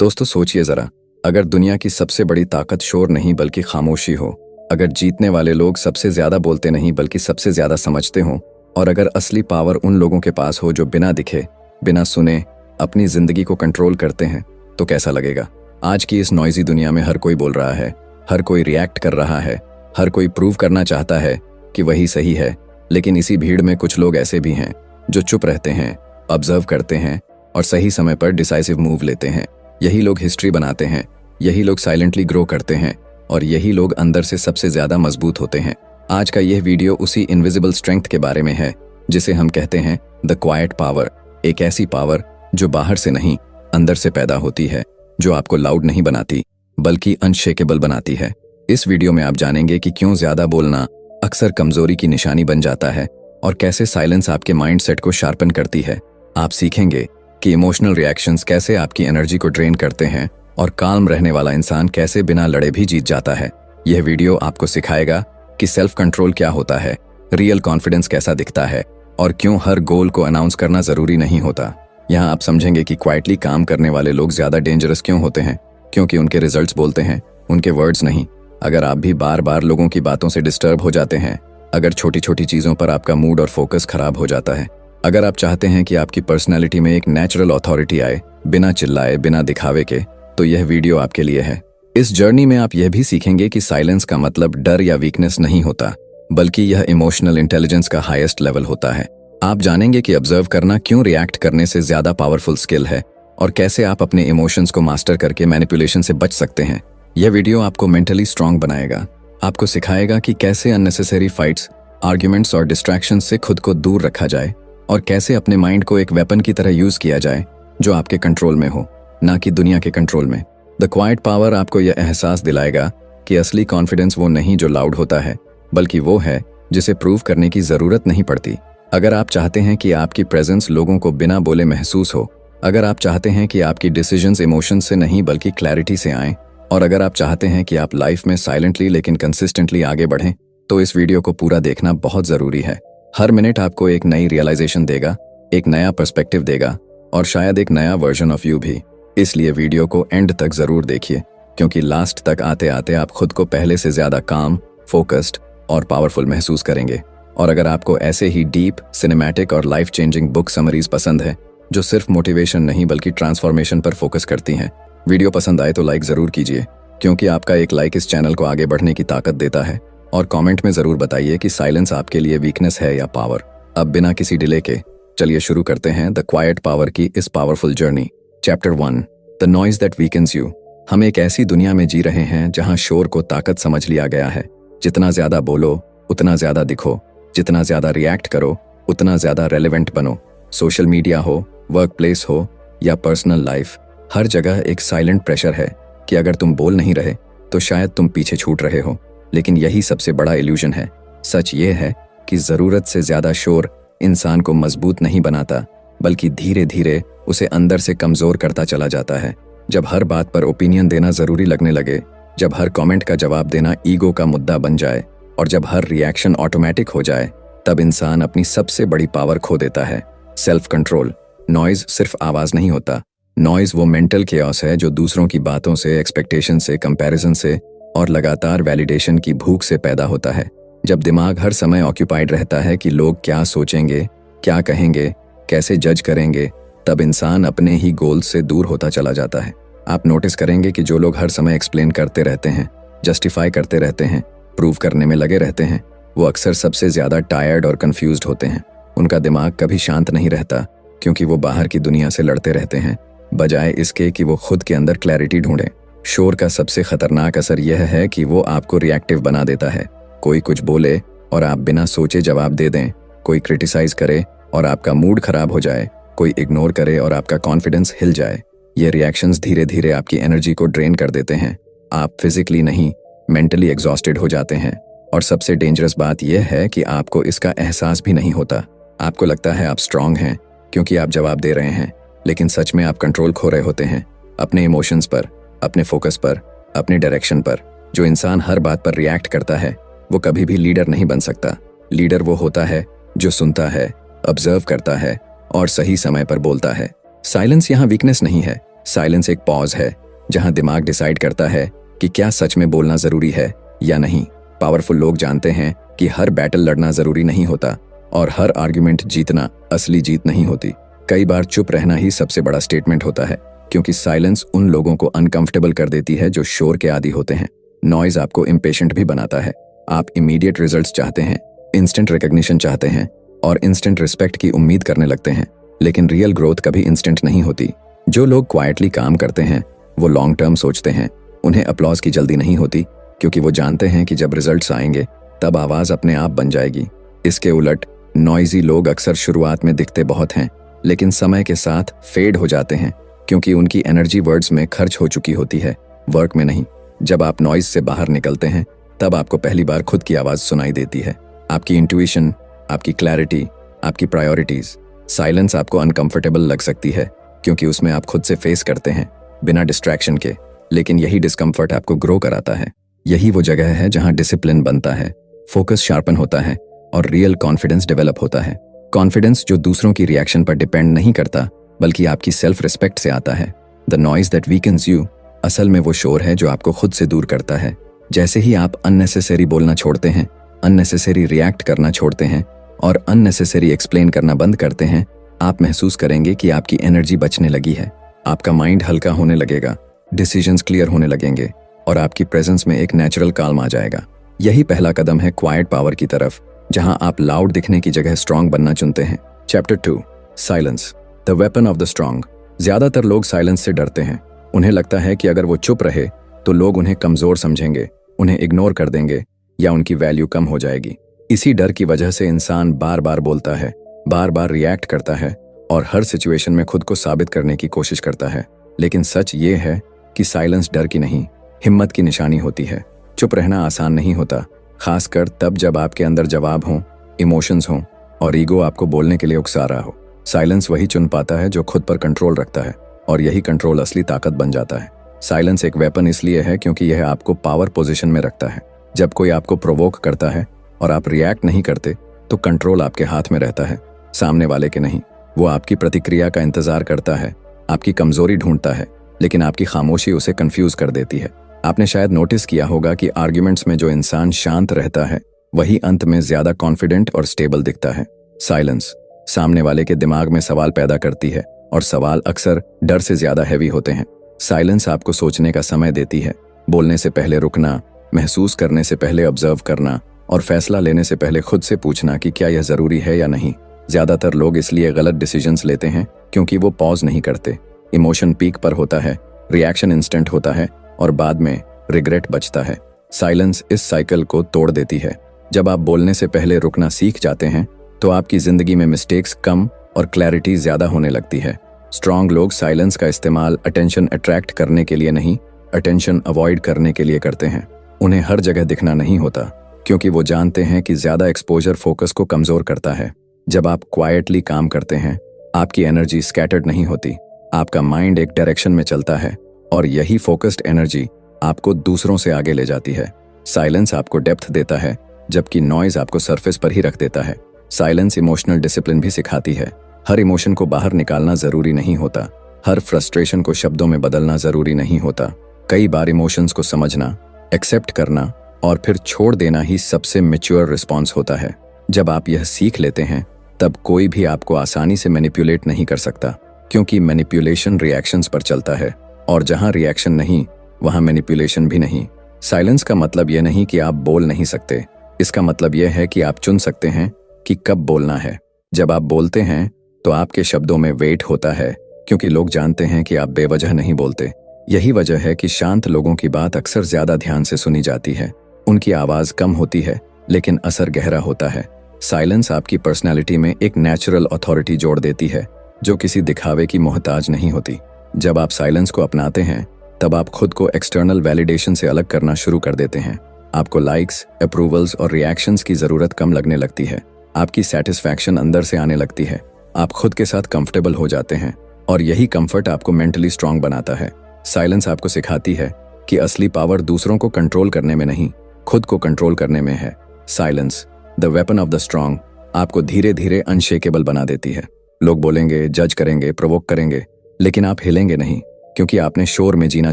दोस्तों सोचिए जरा, अगर दुनिया की सबसे बड़ी ताकत शोर नहीं बल्कि खामोशी हो, अगर जीतने वाले लोग सबसे ज्यादा बोलते नहीं बल्कि सबसे ज्यादा समझते हो, और अगर असली पावर उन लोगों के पास हो जो बिना दिखे, बिना सुने अपनी जिंदगी को कंट्रोल करते हैं, तो कैसा लगेगा। आज की इस नॉइजी दुनिया में हर कोई बोल रहा है, हर कोई रिएक्ट कर रहा है, हर कोई प्रूव करना चाहता है कि वही सही है। लेकिन इसी भीड़ में कुछ लोग ऐसे भी हैं जो चुप रहते हैं, ऑब्जर्व करते हैं और सही समय पर डिसाइसिव मूव लेते हैं। यही लोग हिस्ट्री बनाते हैं, यही लोग साइलेंटली ग्रो करते हैं और यही लोग अंदर से सबसे ज्यादा मजबूत होते हैं। आज का यह वीडियो उसी इनविजिबल स्ट्रेंथ के बारे में है जिसे हम कहते हैं द क्वाइट पावर। एक ऐसी पावर जो बाहर से नहीं, अंदर से पैदा होती है, जो आपको लाउड नहीं बनाती बल्कि अनशेकेबल बनाती है। इस वीडियो में आप जानेंगे कि क्यों ज्यादा बोलना अक्सर कमजोरी की निशानी बन जाता है और कैसे साइलेंस आपके माइंडसेट को शार्पन करती है। आप सीखेंगे कि इमोशनल रिएक्शंस कैसे आपकी एनर्जी को ड्रेन करते हैं और काम रहने वाला इंसान कैसे बिना लड़े भी जीत जाता है। यह वीडियो आपको सिखाएगा कि सेल्फ कंट्रोल क्या होता है, रियल कॉन्फिडेंस कैसा दिखता है और क्यों हर गोल को अनाउंस करना जरूरी नहीं होता। यहाँ आप समझेंगे कि क्वाइटली काम करने वाले लोग ज्यादा डेंजरस क्यों होते हैं, क्योंकि उनके रिजल्ट्स बोलते हैं, उनके वर्ड्स नहीं। अगर आप भी बार बार लोगों की बातों से डिस्टर्ब हो जाते हैं, अगर छोटी छोटी चीजों पर आपका मूड और फोकस खराब हो जाता है, अगर आप चाहते हैं कि आपकी पर्सनैलिटी में एक नेचुरल अथॉरिटी आए, बिना चिल्लाए, बिना दिखावे के, तो यह वीडियो आपके लिए है। इस जर्नी में आप यह भी सीखेंगे कि साइलेंस का मतलब डर या वीकनेस नहीं होता, बल्कि यह इमोशनल इंटेलिजेंस का हाईएस्ट लेवल होता है। आप जानेंगे कि ऑब्जर्व करना क्यों रिएक्ट करने से ज्यादा पावरफुल स्किल है और कैसे आप अपने इमोशंस को मास्टर करके मैनिपुलेशन से बच सकते हैं। यह वीडियो आपको मेंटली स्ट्रांग बनाएगा, आपको सिखाएगा कि कैसे अननेसेसरी फाइट्स, आर्ग्यूमेंट्स और डिस्ट्रैक्शन से खुद को दूर रखा जाए और कैसे अपने माइंड को एक वेपन की तरह यूज किया जाए जो आपके कंट्रोल में हो, ना कि दुनिया के कंट्रोल में। द क्वाइट पावर आपको यह एहसास दिलाएगा कि असली कॉन्फिडेंस वो नहीं जो लाउड होता है, बल्कि वो है जिसे प्रूव करने की जरूरत नहीं पड़ती। अगर आप चाहते हैं कि आपकी प्रेजेंस लोगों को बिना बोले महसूस हो, अगर आप चाहते हैं कि आपकी डिसीजंस इमोशन से नहीं बल्कि क्लैरिटी से आएं, और अगर आप चाहते हैं कि आप लाइफ में साइलेंटली लेकिन कंसिस्टेंटली आगे बढ़ें, तो इस वीडियो को पूरा देखना बहुत जरूरी है। हर मिनट आपको एक नई रियलाइजेशन देगा, एक नया पर्सपेक्टिव देगा और शायद एक नया वर्जन ऑफ यू भी। इसलिए वीडियो को एंड तक जरूर देखिए, क्योंकि लास्ट तक आते आते आप खुद को पहले से ज्यादा काम, फोकस्ड और पावरफुल महसूस करेंगे। और अगर आपको ऐसे ही डीप, सिनेमैटिक और लाइफ चेंजिंग बुक समरीज पसंद है जो सिर्फ मोटिवेशन नहीं बल्कि ट्रांसफॉर्मेशन पर फोकस करती हैं, वीडियो पसंद आए तो लाइक जरूर कीजिए, क्योंकि आपका एक लाइक इस चैनल को आगे बढ़ने की ताकत देता है। और कमेंट में जरूर बताइए कि साइलेंस आपके लिए वीकनेस है या पावर। अब बिना किसी डिले के चलिए शुरू करते हैं द क्वाइट पावर की इस powerful journey. Chapter 1, the noise that weakens you. हम एक ऐसी दुनिया में जी रहे हैं जहां शोर को ताकत समझ लिया गया है। जितना ज्यादा बोलो उतना ज्यादा दिखो, जितना ज्यादा रिएक्ट करो उतना ज्यादा रेलेवेंट बनो। सोशल मीडिया हो, वर्क प्लेस हो या पर्सनल लाइफ, हर जगह एक साइलेंट प्रेशर है कि अगर तुम बोल नहीं रहे तो शायद तुम पीछे छूट रहे हो। लेकिन यही सबसे बड़ा इल्यूजन है। सच ये है कि जरूरत से ज्यादा शोर इंसान को मजबूत नहीं बनाता, बल्कि धीरे धीरे उसे अंदर से कमजोर करता चला जाता है। जब हर बात पर ओपिनियन देना जरूरी लगने लगे, जब हर कमेंट का जवाब देना ईगो का मुद्दा बन जाए और जब हर रिएक्शन ऑटोमेटिक हो जाए, तब इंसान अपनी सबसे बड़ी पावर खो देता है, सेल्फ कंट्रोल। नॉइज सिर्फ आवाज नहीं होता, नॉइज वो मेंटल केओस है जो दूसरों की बातों से, एक्सपेक्टेशन से, कंपैरिजन से और लगातार वैलिडेशन की भूख से पैदा होता है। जब दिमाग हर समय ऑक्यूपाइड रहता है कि लोग क्या सोचेंगे, क्या कहेंगे, कैसे जज करेंगे, तब इंसान अपने ही गोल से दूर होता चला जाता है। आप नोटिस करेंगे कि जो लोग हर समय एक्सप्लेन करते रहते हैं, जस्टिफाई करते रहते हैं, प्रूव करने में लगे रहते हैं, वो अक्सर सबसे ज्यादा टायर्ड और कंफ्यूज्ड होते हैं। उनका दिमाग कभी शांत नहीं रहता, क्योंकि वो बाहर की दुनिया से लड़ते रहते हैं, बजाय इसके कि वो खुद के अंदर क्लैरिटी ढूंढें। शोर का सबसे खतरनाक असर यह है कि वो आपको रिएक्टिव बना देता है। कोई कुछ बोले और आप बिना सोचे जवाब दे दें, कोई क्रिटिसाइज करे और आपका मूड खराब हो जाए, कोई इग्नोर करे और आपका कॉन्फिडेंस हिल जाए। ये रिएक्शंस धीरे धीरे आपकी एनर्जी को ड्रेन कर देते हैं। आप फिजिकली नहीं, मेंटली एग्जॉस्टेड हो जाते हैं। और सबसे डेंजरस बात यह है कि आपको इसका एहसास भी नहीं होता। आपको लगता है आप स्ट्रांग हैं क्योंकि आप जवाब दे रहे हैं, लेकिन सच में आप कंट्रोल खो रहे होते हैं अपने इमोशंस पर, अपने फोकस पर, अपनी डायरेक्शन पर। जो इंसान हर बात पर रिएक्ट करता है वो कभी भी लीडर नहीं बन सकता। लीडर वो होता है जो सुनता है, ऑब्जर्व करता है और सही समय पर बोलता है। साइलेंस यहाँ वीकनेस नहीं है, साइलेंस एक पॉज है जहां दिमाग डिसाइड करता है कि क्या सच में बोलना जरूरी है या नहीं। पावरफुल लोग जानते हैं कि हर बैटल लड़ना जरूरी नहीं होता और हर आर्ग्यूमेंट जीतना असली जीत नहीं होती। कई बार चुप रहना ही सबसे बड़ा स्टेटमेंट होता है, क्योंकि साइलेंस उन लोगों को अनकंफर्टेबल कर देती है जो शोर के आदी होते हैं। नॉइज आपको इम्पेशेंट भी बनाता है। आप इमीडिएट रिजल्ट्स चाहते हैं, इंस्टेंट रिकॉग्निशन चाहते हैं और इंस्टेंट रिस्पेक्ट की उम्मीद करने लगते हैं, लेकिन रियल ग्रोथ कभी इंस्टेंट नहीं होती। जो लोग क्वाइटली काम करते हैं वो लॉन्ग टर्म सोचते हैं। उन्हें अपलॉज की जल्दी नहीं होती, क्योंकि वो जानते हैं कि जब रिजल्ट्स आएंगे तब आवाज अपने आप बन जाएगी। इसके उलट नॉइजी लोग अक्सर शुरुआत में दिखते बहुत हैं, लेकिन समय के साथ फेड हो जाते हैं, क्योंकि उनकी एनर्जी वर्ड्स में खर्च हो चुकी होती है, वर्क में नहीं। जब आप नॉइज से बाहर निकलते हैं तब आपको पहली बार खुद की आवाज सुनाई देती है, आपकी इंट्यूशन, आपकी क्लैरिटी, आपकी प्रायोरिटीज। साइलेंस आपको अनकंफर्टेबल लग सकती है, क्योंकि उसमें आप खुद से फेस करते हैं बिना डिस्ट्रैक्शन के, लेकिन यही डिस्कम्फर्ट आपको ग्रो कराता है। यही वो जगह है जहां डिसिप्लिन बनता है, फोकस शार्पन होता है और रियल कॉन्फिडेंस डेवलप होता है। कॉन्फिडेंस जो दूसरों की रिएक्शन पर डिपेंड नहीं करता, बल्कि आपकी सेल्फ रिस्पेक्ट से आता है। The noise that weakens you असल में वो शोर है जो आपको खुद से दूर करता है। जैसे ही आप अननेसेसरी बोलना छोड़ते हैं, अननेसेसरी रिएक्ट करना छोड़ते हैं और अननेसेसरी एक्सप्लेन करना बंद करते हैं, आप महसूस करेंगे कि आपकी एनर्जी बचने लगी है। आपका माइंड हल्का होने लगेगा, डिसीजंस क्लियर होने लगेंगे और आपकी प्रेजेंस में एक नेचुरल काल्म आ जाएगा। यही पहला कदम है क्वाइट पावर की तरफ, जहां आप लाउड दिखने की जगह स्ट्रांग बनना चुनते हैं। Chapter 2, silence, the weapon of the strong. ज्यादातर लोग साइलेंस से डरते हैं। उन्हें लगता है कि अगर वो चुप रहे तो लोग उन्हें कमजोर समझेंगे, उन्हें इग्नोर कर देंगे या उनकी वैल्यू कम हो जाएगी। इसी डर की वजह से इंसान बार बार बोलता है, बार बार रिएक्ट करता है और हर सिचुएशन में खुद को साबित करने की कोशिश करता है। लेकिन सच ये है कि साइलेंस डर की नहीं, हिम्मत की निशानी होती है। चुप रहना आसान नहीं होता, खासकर तब जब आपके अंदर जवाब हों, इमोशंस हों और ईगो आपको बोलने के लिए उकसा रहा हो। साइलेंस वही चुन पाता है जो खुद पर कंट्रोल रखता है, और यही कंट्रोल असली ताकत बन जाता है। साइलेंस एक वेपन इसलिए है क्योंकि यह आपको पावर पोजीशन में रखता है। जब कोई आपको प्रोवोक करता है और आप रिएक्ट नहीं करते, तो कंट्रोल आपके हाथ में रहता है, सामने वाले के नहीं। वो आपकी प्रतिक्रिया का इंतजार करता है, आपकी कमजोरी ढूंढता है, लेकिन आपकी खामोशी उसे कंफ्यूज कर देती है। आपने शायद नोटिस किया होगा कि आर्ग्यूमेंट्स में जो इंसान शांत रहता है वही अंत में ज्यादा कॉन्फिडेंट और स्टेबल दिखता है। साइलेंस सामने वाले के दिमाग में सवाल पैदा करती है और सवाल अक्सर डर से ज्यादा हैवी होते हैं। साइलेंस आपको सोचने का समय देती है, बोलने से पहले रुकना, महसूस करने से पहले ऑब्जर्व करना और फैसला लेने से पहले खुद से पूछना कि क्या यह जरूरी है या नहीं। ज्यादातर लोग इसलिए गलत डिसीजंस लेते हैं क्योंकि वो पॉज नहीं करते। इमोशन पीक पर होता है, रिएक्शन इंस्टेंट होता है और बाद में रिग्रेट बचता है। साइलेंस इस साइकिल को तोड़ देती है। जब आप बोलने से पहले रुकना सीख जाते हैं तो आपकी जिंदगी में मिस्टेक्स कम और क्लैरिटी ज्यादा होने लगती है। स्ट्रांग लोग साइलेंस का इस्तेमाल अटेंशन अट्रैक्ट करने के लिए नहीं, अटेंशन अवॉइड करने के लिए करते हैं। उन्हें हर जगह दिखना नहीं होता, क्योंकि वो जानते हैं कि ज्यादा एक्सपोजर फोकस को कमजोर करता है। जब आप क्वाइटली काम करते हैं, आपकी एनर्जी स्कैटर्ड नहीं होती, आपका माइंड एक डायरेक्शन में चलता है और यही फोकस्ड एनर्जी आपको दूसरों से आगे ले जाती है। साइलेंस आपको डेप्थ देता है, जबकि नॉइज आपको सरफेस पर ही रख देता है। साइलेंस इमोशनल डिसिप्लिन भी सिखाती है। हर इमोशन को बाहर निकालना जरूरी नहीं होता, हर फ्रस्ट्रेशन को शब्दों में बदलना जरूरी नहीं होता। कई बार इमोशंस को समझना, एक्सेप्ट करना और फिर छोड़ देना ही सबसे मैच्योर रिस्पॉन्स होता है। जब आप यह सीख लेते हैं तब कोई भी आपको आसानी से मैनिपुलेट नहीं कर सकता, क्योंकि मैनिपुलेशन रिएक्शंस पर चलता है और जहां रिएक्शन नहीं वहां मैनिपुलेशन भी नहीं। साइलेंस का मतलब यह नहीं कि आप बोल नहीं सकते, इसका मतलब यह है कि आप चुन सकते हैं कि कब बोलना है। जब आप बोलते हैं तो आपके शब्दों में वेट होता है, क्योंकि लोग जानते हैं कि आप बेवजह नहीं बोलते। यही वजह है कि शांत लोगों की बात अक्सर ज्यादा ध्यान से सुनी जाती है। उनकी आवाज कम होती है लेकिन असर गहरा होता है। साइलेंस आपकी पर्सनैलिटी में एक नेचुरल अथॉरिटी जोड़ देती है, जो किसी दिखावे की मोहताज नहीं होती। जब आप साइलेंस को अपनाते हैं तब आप खुद को एक्सटर्नल वैलिडेशन से अलग करना शुरू कर देते हैं। आपको लाइक्स, अप्रूवल्स और रिएक्शंस की जरूरत कम लगने लगती है। आपकी सेटिस्फैक्शन अंदर से आने लगती है। आप खुद के साथ कंफर्टेबल हो जाते हैं और यही कंफर्ट आपको मेंटली स्ट्रांग बनाता है। साइलेंस आपको सिखाती है कि असली पावर दूसरों को कंट्रोल करने में नहीं, खुद को कंट्रोल करने में है। Silence, the weapon of the strong, आपको धीरे धीरे अनशेकेबल बना देती है। लोग बोलेंगे, जज करेंगे, प्रोवोक करेंगे, लेकिन आप हिलेंगे नहीं। क्योंकि आपने शोर में जीना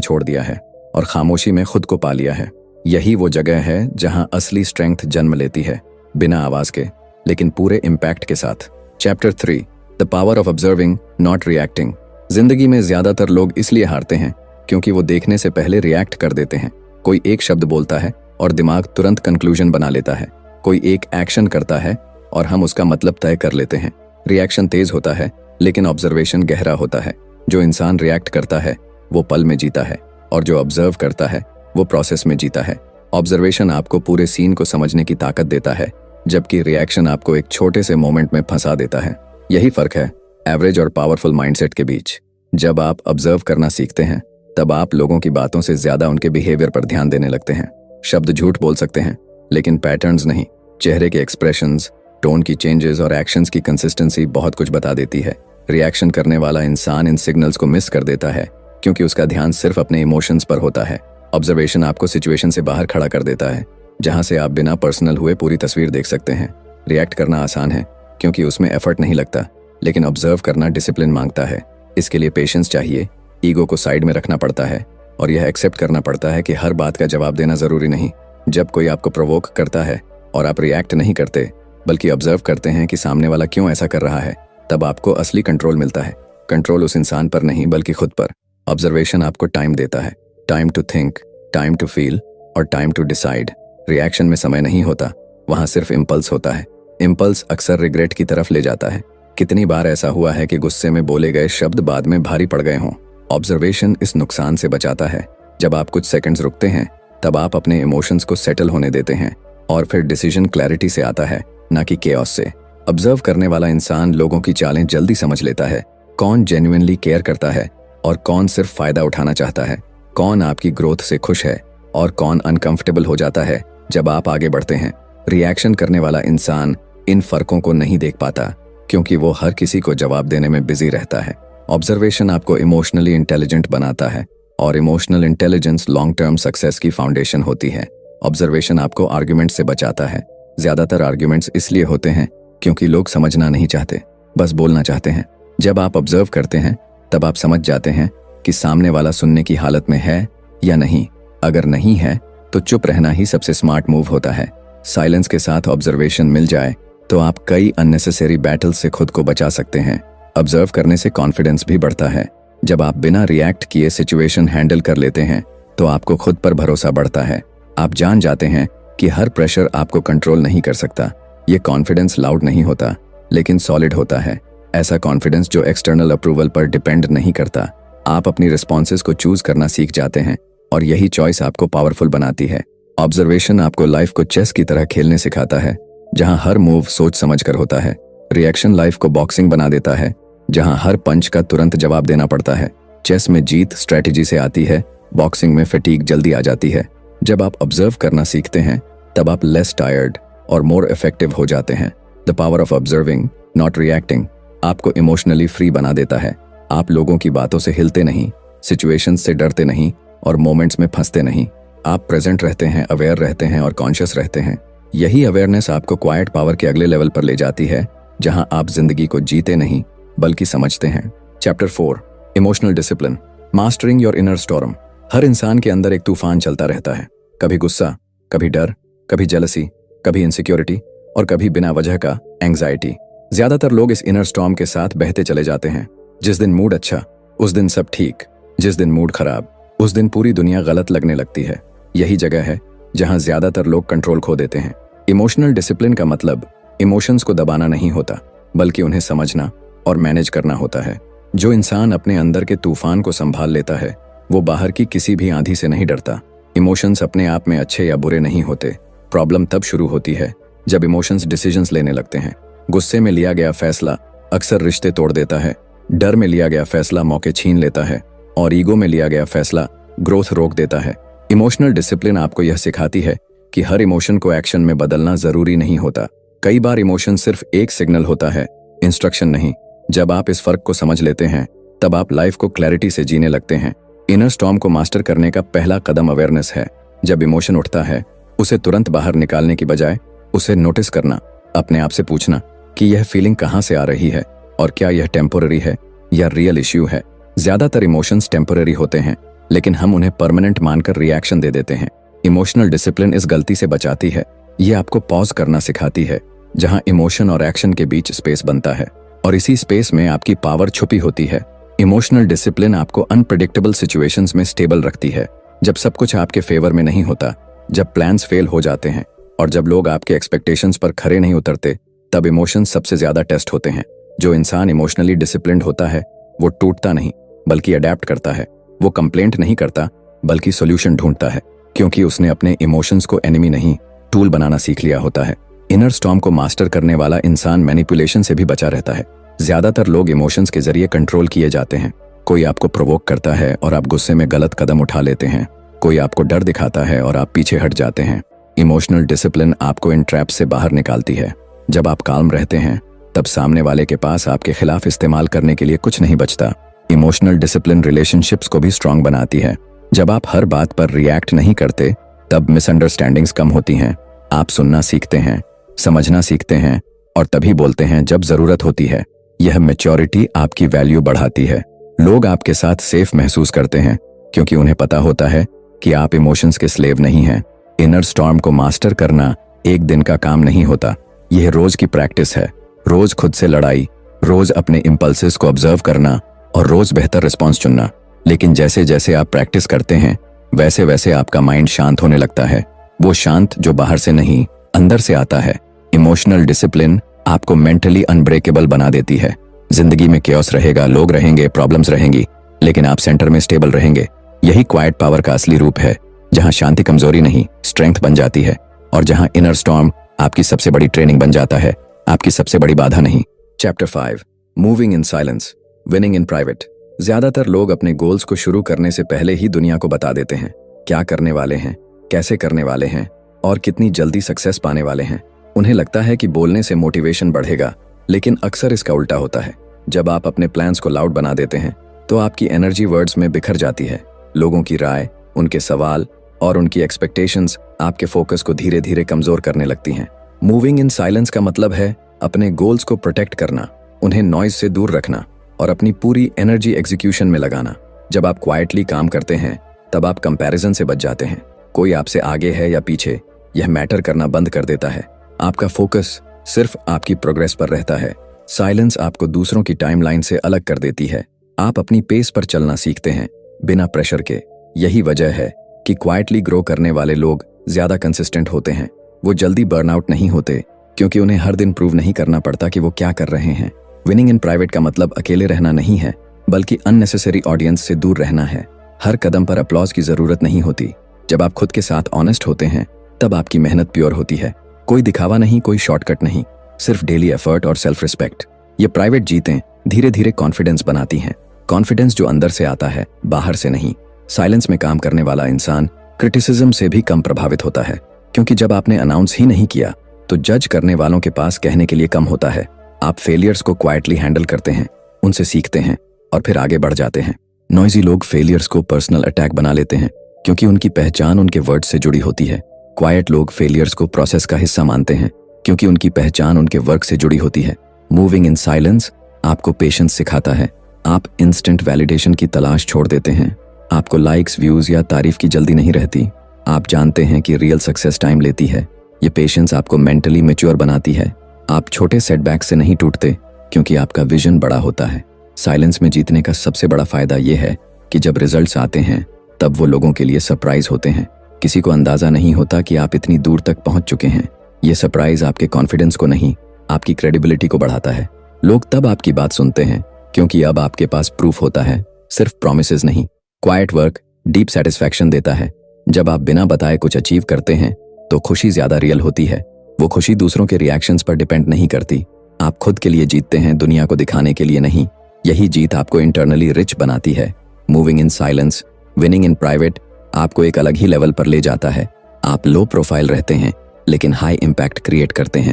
छोड़ दिया है और खामोशी में खुद को पा लिया है। यही वो जगह है जहां असली स्ट्रेंथ जन्म लेती है, बिना आवाज के लेकिन पूरे इम्पैक्ट के साथ। Chapter 3, the power of observing not reacting. जिंदगी में ज्यादातर लोग इसलिए हारते हैं क्योंकि वो देखने से पहले रिएक्ट कर देते हैं। कोई एक शब्द बोलता है और दिमाग तुरंत कंक्लूजन बना लेता है। कोई एक एक्शन करता है और हम उसका मतलब तय कर लेते हैं। रिएक्शन तेज होता है लेकिन ऑब्जर्वेशन गहरा होता है। जो इंसान रिएक्ट करता है वो पल में जीता है और जो ऑब्जर्व करता है वो प्रोसेस में जीता है। ऑब्जर्वेशन आपको पूरे सीन को समझने की ताकत देता है, जबकि रिएक्शन आपको एक छोटे से मोमेंट में फंसा देता है। यही फर्क है एवरेज और पावरफुल माइंडसेट के बीच। जब आप ऑब्जर्व करना सीखते हैं तब आप लोगों की बातों से ज्यादा उनके बिहेवियर पर ध्यान देने लगते हैं। शब्द झूठ बोल सकते हैं लेकिन पैटर्न्स नहीं। चेहरे के एक्सप्रेशंस, टोन की चेंजेस और एक्शंस की कंसिस्टेंसी बहुत कुछ बता देती है। रिएक्शन करने वाला इंसान इन सिग्नल्स को मिस कर देता है क्योंकि उसका ध्यान सिर्फ अपने इमोशंस पर होता है। ऑब्जर्वेशन आपको सिचुएशन से बाहर खड़ा कर देता है, जहां से आप बिना पर्सनल हुए पूरी तस्वीर देख सकते हैं। रिएक्ट करना आसान है क्योंकि उसमें एफर्ट नहीं लगता, लेकिन ऑब्जर्व करना डिसिप्लिन मांगता है। इसके लिए पेशेंस चाहिए, ईगो को साइड में रखना पड़ता है और यह एक्सेप्ट करना पड़ता है कि हर बात का जवाब देना जरूरी नहीं। जब कोई आपको प्रोवोक करता है और आप रिएक्ट नहीं करते बल्कि ऑब्जर्व करते हैं कि सामने वाला क्यों ऐसा कर रहा है, तब आपको असली कंट्रोल मिलता है। कंट्रोल उस इंसान पर नहीं बल्कि खुद पर। ऑब्जर्वेशन आपको टाइम देता है, time to think, time to feel और टाइम टू डिसाइड। रिएक्शन में समय नहीं होता, वहां सिर्फ इम्पल्स होता है। इम्पल्स अक्सर रिग्रेट की तरफ ले जाता है। कितनी बार ऐसा हुआ है कि गुस्से में बोले गए शब्द बाद में भारी पड़ गए हों। ऑब्जर्वेशन इस नुकसान से बचाता है। जब आप कुछ सेकंड्स रुकते हैं तब आप अपने इमोशंस को सेटल होने देते हैं और फिर डिसीजन क्लैरिटी से आता है, ना कि केओस से। ऑब्जर्व करने वाला इंसान लोगों की चालें जल्दी समझ लेता है। कौन जेन्युइनली केयर करता है और कौन सिर्फ फायदा उठाना चाहता है। कौन आपकी ग्रोथ से खुश है और कौन अनकंफर्टेबल हो जाता है जब आप आगे बढ़ते हैं। रिएक्शन करने वाला इंसान इन फर्कों को नहीं देख पाता क्योंकि वो हर किसी को जवाब देने में बिजी रहता है। ऑब्जर्वेशन आपको इमोशनली इंटेलिजेंट बनाता है और emotional intelligence long term success की फाउंडेशन होती है। ऑब्जर्वेशन आपको आर्ग्यूमेंट से बचाता है। ज्यादातर आर्ग्यूमेंट्स इसलिए होते हैं क्योंकि लोग समझना नहीं चाहते, बस बोलना चाहते हैं। जब आप ऑब्जर्व करते हैं तब आप समझ जाते हैं कि सामने वाला सुनने की हालत में है या नहीं। अगर नहीं है तो चुप रहना ही सबसे स्मार्ट मूव होता है। साइलेंस के साथ ऑब्जर्वेशन मिल जाए तो आप कई अननेसेसरी बैटल से खुद को बचा सकते हैं। ऑब्जर्व करने से कॉन्फिडेंस भी बढ़ता है। जब आप बिना रिएक्ट किए सिचुएशन हैंडल कर लेते हैं तो आपको खुद पर भरोसा बढ़ता है। आप जान जाते हैं कि हर प्रेशर आपको कंट्रोल नहीं कर सकता। ये कॉन्फिडेंस लाउड नहीं होता लेकिन सॉलिड होता है। ऐसा कॉन्फिडेंस जो एक्सटर्नल अप्रूवल पर डिपेंड नहीं करता। आप अपनी रिस्पॉन्सेज को चूज करना सीख जाते हैं और यही चॉइस आपको पावरफुल बनाती है। ऑब्जर्वेशन आपको लाइफ को चेस की तरह खेलने सिखाता है, जहां हर मूव सोच समझ कर होता है। रिएक्शन लाइफ को बॉक्सिंग बना देता है, जहां हर पंच का तुरंत जवाब देना पड़ता है। चेस में जीत स्ट्रेटेजी से आती है, बॉक्सिंग में फटीग जल्दी आ जाती है। जब आप ऑब्जर्व करना सीखते हैं तब आप लेस टायर्ड और मोर इफेक्टिव हो जाते हैं। The power of observing not reacting आपको इमोशनली फ्री बना देता है। आप लोगों की बातों से हिलते नहीं, सिचुएशंस से डरते नहीं और मोमेंट्स में फंसते नहीं। आप प्रेजेंट रहते हैं, अवेयर रहते हैं और कॉन्शियस रहते हैं। यही अवेयरनेस आपको क्वाइट पावर के अगले लेवल पर ले जाती है, जहां आप जिंदगी को जीते नहीं बल्कि समझते हैं। Chapter 4, emotional discipline, mastering your inner storm. हर इंसान के अंदर एक तूफान चलता रहता है, कभी गुस्सा, कभी डर, कभी जेलसी, कभी इनसिक्योरिटी और कभी बिना वजह का एंग्जाइटी। ज्यादातर लोग इस इनर स्टॉर्म के साथ बहते चले जाते हैं। जिस दिन मूड अच्छा उस दिन सब ठीक, जिस दिन मूड खराब उस दिन पूरी दुनिया गलत लगने लगती है। यही जगह है जहां ज्यादातर लोग कंट्रोल खो देते हैं। इमोशनल डिसिप्लिन का मतलब इमोशंस को दबाना नहीं होता बल्कि उन्हें समझना और मैनेज करना होता है। जो इंसान अपने अंदर के तूफान को संभाल लेता है वो बाहर की किसी भी आंधी से नहीं डरता। इमोशंस अपने आप में अच्छे या बुरे नहीं होते। प्रॉब्लम तब शुरू होती है जब इमोशंस डिसीजंस लेने लगते हैं। गुस्से में लिया गया फैसला अक्सर रिश्ते तोड़ देता है, डर में लिया गया फैसला मौके छीन लेता है और ईगो में लिया गया फैसला ग्रोथ रोक देता है। इमोशनल डिसिप्लिन आपको यह सिखाती है कि हर इमोशन को एक्शन में बदलना जरूरी नहीं होता। कई बार इमोशन सिर्फ एक सिग्नल होता है, इंस्ट्रक्शन नहीं। जब आप इस फर्क को समझ लेते हैं तब आप लाइफ को क्लैरिटी से जीने लगते हैं। इनर स्टॉर्म को मास्टर करने का पहला कदम अवेयरनेस है। जब इमोशन उठता है उसे तुरंत बाहर निकालने की बजाय उसे नोटिस करना, अपने आप से पूछना कि यह फीलिंग कहाँ से आ रही है और क्या यह टेम्पोररी है या रियल इश्यू है। ज्यादातर इमोशंस टेम्पररी होते हैं, लेकिन हम उन्हें परमानेंट मानकर रिएक्शन दे देते हैं। इमोशनल डिसिप्लिन इस गलती से बचाती है। ये आपको पॉज करना सिखाती है, जहां इमोशन और एक्शन के बीच स्पेस बनता है, और इसी स्पेस में आपकी पावर छुपी होती है। इमोशनल डिसिप्लिन आपको अनप्रेडिक्टेबल सिचुएशंस में स्टेबल रखती है। जब सब कुछ आपके फेवर में नहीं होता, जब प्लान्स फेल हो जाते हैं और जब लोग आपके एक्सपेक्टेशंस पर खरे नहीं उतरते, तब इमोशंस सबसे ज्यादा टेस्ट होते हैं। जो इंसान इमोशनली डिसिप्लिन्ड होता है वो टूटता नहीं बल्कि अडेप्ट करता है। वो कंप्लेंट नहीं करता बल्कि सोल्यूशन ढूंढता है, क्योंकि उसने अपने इमोशंस को एनिमी नहीं टूल बनाना सीख लिया होता है। इनर स्टॉर्म को मास्टर करने वाला इंसान मैनिपुलेशन से भी बचा रहता है। ज्यादातर लोग इमोशंस के जरिए कंट्रोल किए जाते हैं। कोई आपको प्रोवोक करता है और आप गुस्से में गलत कदम उठा लेते हैं। कोई आपको डर दिखाता है और आप पीछे हट जाते हैं। इमोशनल डिसिप्लिन आपको इन ट्रैप्स से बाहर निकालती है। जब आप काल्म रहते हैं, तब सामने वाले के पास आपके खिलाफ इस्तेमाल करने के लिए कुछ नहीं बचता। इमोशनल डिसिप्लिन रिलेशनशिप्स को भी स्ट्रांग बनाती है। जब आप हर बात पर रिएक्ट नहीं करते, तब मिसअंडरस्टैंडिंग्स कम होती हैं। आप सुनना सीखते हैं, समझना सीखते हैं और तभी बोलते हैं जब जरूरत होती है। यह मैच्योरिटी आपकी वैल्यू बढ़ाती है। लोग आपके साथ सेफ महसूस करते हैं क्योंकि उन्हें पता होता है कि आप इमोशंस के स्लेव नहीं हैं। इनर स्टॉर्म को मास्टर करना एक दिन का काम नहीं होता। यह रोज की प्रैक्टिस है। रोज खुद से लड़ाई, रोज अपने इंपल्सेस को ऑब्जर्व करना और रोज बेहतर रिस्पॉन्स चुनना। लेकिन जैसे जैसे आप प्रैक्टिस करते हैं, वैसे वैसे आपका माइंड शांत होने लगता है। वो शांत जो बाहर से नहीं, अंदर से आता है। इमोशनल डिसिप्लिन आपको मेंटली अनब्रेकेबल बना देती है। जिंदगी में केओस रहेगा, लोग रहेंगे, प्रॉब्लम्स रहेंगी, लेकिन आप सेंटर में स्टेबल रहेंगे। यही क्वाइट पावर का असली रूप है, जहां शांति कमजोरी नहीं, स्ट्रेंथ बन जाती है, और जहां इनर स्टॉर्म आपकी सबसे बड़ी ट्रेनिंग बन जाता है, आपकी सबसे बड़ी बाधा नहीं। Chapter 5, moving in silence, winning in private. ज्यादातर लोग अपने गोल्स को शुरू करने से पहले ही दुनिया को बता देते हैं क्या करने वाले हैं, कैसे करने वाले हैं और कितनी जल्दी सक्सेस पाने वाले हैं। उन्हें लगता है कि बोलने से मोटिवेशन बढ़ेगा, लेकिन अक्सर इसका उल्टा होता है। जब आप अपने प्लान्स को लाउड बना देते हैं, तो आपकी एनर्जी वर्ड्स में बिखर जाती है। लोगों की राय, उनके सवाल और उनकी एक्सपेक्टेशंस आपके फोकस को धीरे धीरे कमजोर करने लगती हैं। मूविंग इन साइलेंस का मतलब है अपने गोल्स को प्रोटेक्ट करना, उन्हें नॉइज से दूर रखना और अपनी पूरी एनर्जी एग्जीक्यूशन में लगाना। जब आप क्वाइटली काम करते हैं, तब आप कंपैरिजन से बच जाते हैं। कोई आपसे आगे है या पीछे, यह मैटर करना बंद कर देता है। आपका फोकस सिर्फ आपकी प्रोग्रेस पर रहता है। साइलेंस आपको दूसरों की टाइमलाइन से अलग कर देती है। आप अपनी पेस पर चलना सीखते हैं, बिना प्रेशर के। यही वजह है कि क्वाइटली ग्रो करने वाले लोग ज्यादा कंसिस्टेंट होते हैं। वो जल्दी बर्नआउट नहीं होते, क्योंकि उन्हें हर दिन प्रूव नहीं करना पड़ता कि वो क्या कर रहे हैं। विनिंग इन प्राइवेट का मतलब अकेले रहना नहीं है, बल्कि अननेसेसरी ऑडियंस से दूर रहना है। हर कदम पर अपलॉज की जरूरत नहीं होती। जब आप खुद के साथ ऑनेस्ट होते हैं, तब आपकी मेहनत प्योर होती है। कोई दिखावा नहीं, कोई शॉर्टकट नहीं, सिर्फ डेली एफर्ट और सेल्फ रिस्पेक्ट। ये प्राइवेट जीतें धीरे धीरे कॉन्फिडेंस बनाती हैं। कॉन्फिडेंस जो अंदर से आता है, बाहर से नहीं। साइलेंस में काम करने वाला इंसान क्रिटिसिज्म से भी कम प्रभावित होता है, क्योंकि जब आपने अनाउंस ही नहीं किया, तो जज करने वालों के पास कहने के लिए कम होता है। आप फेलियर्स को क्वाइटली हैंडल करते हैं, उनसे सीखते हैं और फिर आगे बढ़ जाते हैं। नॉइजी लोग फेलियर्स को पर्सनल अटैक बना लेते हैं, क्योंकि उनकी पहचान उनके वर्ड से जुड़ी होती है। क्वाइट लोग फेलियर्स को प्रोसेस का हिस्सा मानते हैं, क्योंकि उनकी पहचान उनके वर्क से जुड़ी होती है। मूविंग इन साइलेंस आपको पेशेंस सिखाता है। आप इंस्टेंट वैलिडेशन की तलाश छोड़ देते हैं। आपको लाइक्स, व्यूज या तारीफ की जल्दी नहीं रहती। आप जानते हैं कि रियल सक्सेस टाइम लेती है। ये पेशेंस आपको मेंटली मैच्योर बनाती है। आप छोटे सेटबैक से नहीं टूटते, क्योंकि आपका विजन बड़ा होता है। साइलेंस में जीतने का सबसे बड़ा फायदा यह है कि जब रिजल्ट्स आते हैं, तब वो लोगों के लिए सरप्राइज होते हैं। किसी को अंदाजा नहीं होता कि आप इतनी दूर तक पहुंच चुके हैं। ये सरप्राइज आपके कॉन्फिडेंस को नहीं, आपकी क्रेडिबिलिटी को बढ़ाता है। लोग तब आपकी बात सुनते हैं, क्योंकि अब आपके पास प्रूफ होता है, सिर्फ प्रॉमिसेस नहीं। क्वाइट वर्क डीप सेटिस्फैक्शन देता है। जब आप बिना बताए कुछ अचीव करते हैं, तो खुशी ज्यादा रियल होती है। वो खुशी दूसरों के रिएक्शंस पर डिपेंड नहीं करती। आप खुद के लिए जीतते हैं, दुनिया को दिखाने के लिए नहीं। यही जीत आपको इंटरनली रिच बनाती है। Moving in silence, winning in private आपको एक अलग ही लेवल पर ले जाता है। आप लो प्रोफाइल रहते हैं, लेकिन हाई इम्पैक्ट क्रिएट करते हैं।